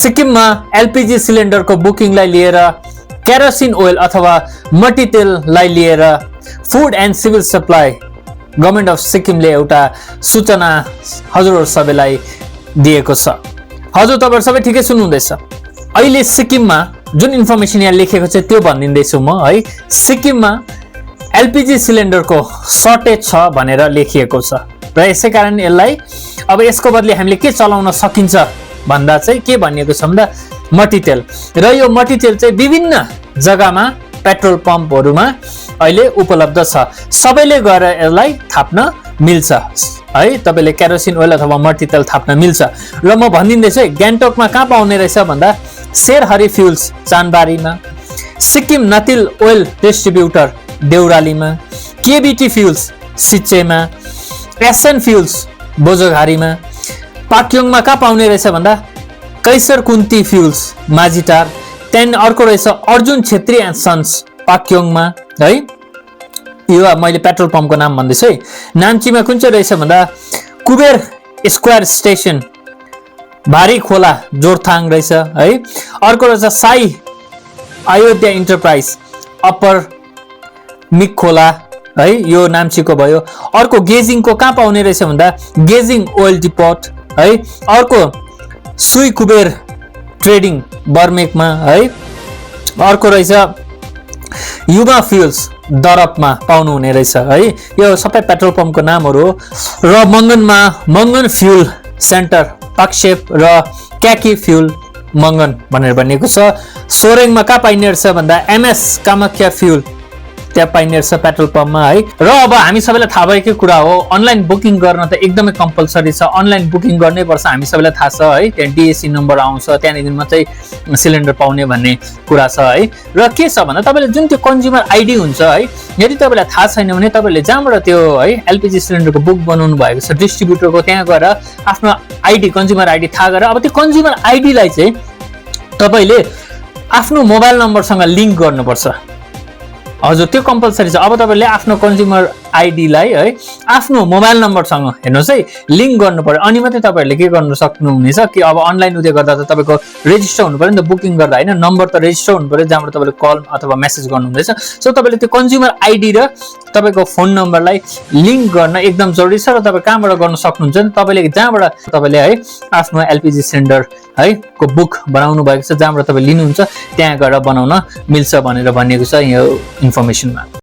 सिक्किममा एलपीजी सिलिन्डरको बुकिङलाई लिएर केरोसिन ओइल अथवा मट्टी तेललाई लिएर food and civil supply government of सिक्किमले एउटा सूचना हजुरहरु सबैलाई दिएको छ। हजुर तपाईहरु सबै ठिकै सुन्नुहुँदैछ। अहिले सिक्किममा जुन इन्फर्मेसन यहाँ लेखेको छ त्यो भनिदिँदैछु म है। सिक्किममा एलपीजी सिलिन्डरको सर्टेज छ भनेर लेखिएको छ र यसैकारण यसलाई अब यसको बदली हामीले के चलाउन सकिन्छ भन्दा चाहिँ के भनिएको छ भन्दा मट्टी तेल, र यो मट्टी तेल चाहिँ विभिन्न जग्गामा पेट्रोल पम्पहरुमा अहिले उपलब्ध छ। सबैले गएर यसलाई थाप्न मिल्छ है। तपाईले केरोसिन ओइल अथवा मट्टी तेल थाप्न मिल्छ। र म भनिदिँदैछु गान्तोकमा कहाँ पाउने रहेछ भन्दा शेरहरी फ्युल्स चानबारीमा, सिक्किम नतिल ओइल डिस्ट्रिब्युटर देउरालीमा, केबीटी फ्युल्स सिच्चेमा, एसएन फ्युल्स बोझोघारीमा, पाक्योङमा कहाँ पाउने रहेछ भन्दा कैसर कुन्ती फ्युल्स माझीटार, त्यहाँदेखि अर्को रहेछ अर्जुन छेत्री एन्ड सन्स पाक्योङमा है। यो मैले पेट्रोल पम्पको नाम भन्दैछु है। नाम्चीमा कुन चाहिँ रहेछ भन्दा कुबेर स्क्वायर स्टेसन भारी खोला जोरथाङ रहेछ है। अर्को रहेछ साई अयोध्या इन्टरप्राइज अप्पर मिक खोला है, यो नाम्चीको भयो। अर्को गेजिङको कहाँ पाउने रहेछ भन्दा गेजिङ ओइल डिपोट है। अर्को सुई कुबेर ट्रेडिङ बर्मेकमा है। अर्को रहेछ युवा फ्युल्स दरपमा पाउनु हुने रहेछ है। यो सबै पेट्रोल पम्पको नामहरु हो। र मङ्गनमा मङ्गन फ्युल सेन्टर पाक्सेप र क्याकी फ्युल मङ्गन भनेर भनिएको छ। सोरेङमा कहाँ पाइने रहेछ भन्दा एमएस कामाख्या फ्युल त्यहाँ पाइने रहेछ पेट्रोल पम्पमा है। र अब हामी सबैलाई थाहा भएकै कुरा हो अनलाइन बुकिङ गर्न त एकदमै कम्पलसरी छ। अनलाइन बुकिङ गर्नै पर्छ, हामी सबैलाई थाहा छ है। त्यहाँ डिएससी नम्बर आउँछ, त्यहाँदेखि मात्रै सिलिन्डर पाउने भन्ने कुरा छ है। र के छ भन्दा तपाईले जुन त्यो कन्ज्युमर आइडी हुन्छ है, यदि तपाईलाई थाहा छैन भने तपाईले जहाँबाट त्यो है एलपीजी सिलिन्डरको बुक बनाउनु भएको छ डिस्ट्रिब्युटरको त्यहाँ गएर आफ्नो आइडी कन्ज्युमर आइडी थाहा गरेर अब त्यो कन्ज्युमर आइडीलाई चाहिँ तपाईले आफ्नो मोबाइल नम्बरसँग लिंक गर्नुपर्छ। हजुर त्यो कम्पलसरी छ। अब तपाईले आफ्नो कन्ज्युमर आइडीलाई है आफ्नो मोबाइल नम्बरसँग हेर्नुस् है लिंक गर्नु पर्यो, अनि मात्रै तपाईहरुले के गर्न सक्नुहुनेछ कि अब अनलाइन उदय गर्दा त तपाईको रेजिस्टर हुनु पर्यो नि त बुकिङ गर्दा हैन, नम्बर त रेजिस्टर हुनु पर्यो जहाँबाट तपाईले कल अथवा मेसेज गर्नुहुँदैछ। सो तपाईले त्यो कन्ज्युमर आइडी र तपाईको फोन नम्बरलाई लिंक गर्न एकदम जरुरी छ। र तपाई कहाँबाट गर्न सक्नुहुन्छ तपाईले जहाँबाट तपाईले है आफ्नो एलपीजी सिलिन्डर है को बुक बनाउनु भएको छ जहाँबाट तपाई लिनुहुन्छ त्यहाँ गएर बनाउन मिल्छ भनेर भनिएको छ यो इन्फर्मेसनमा।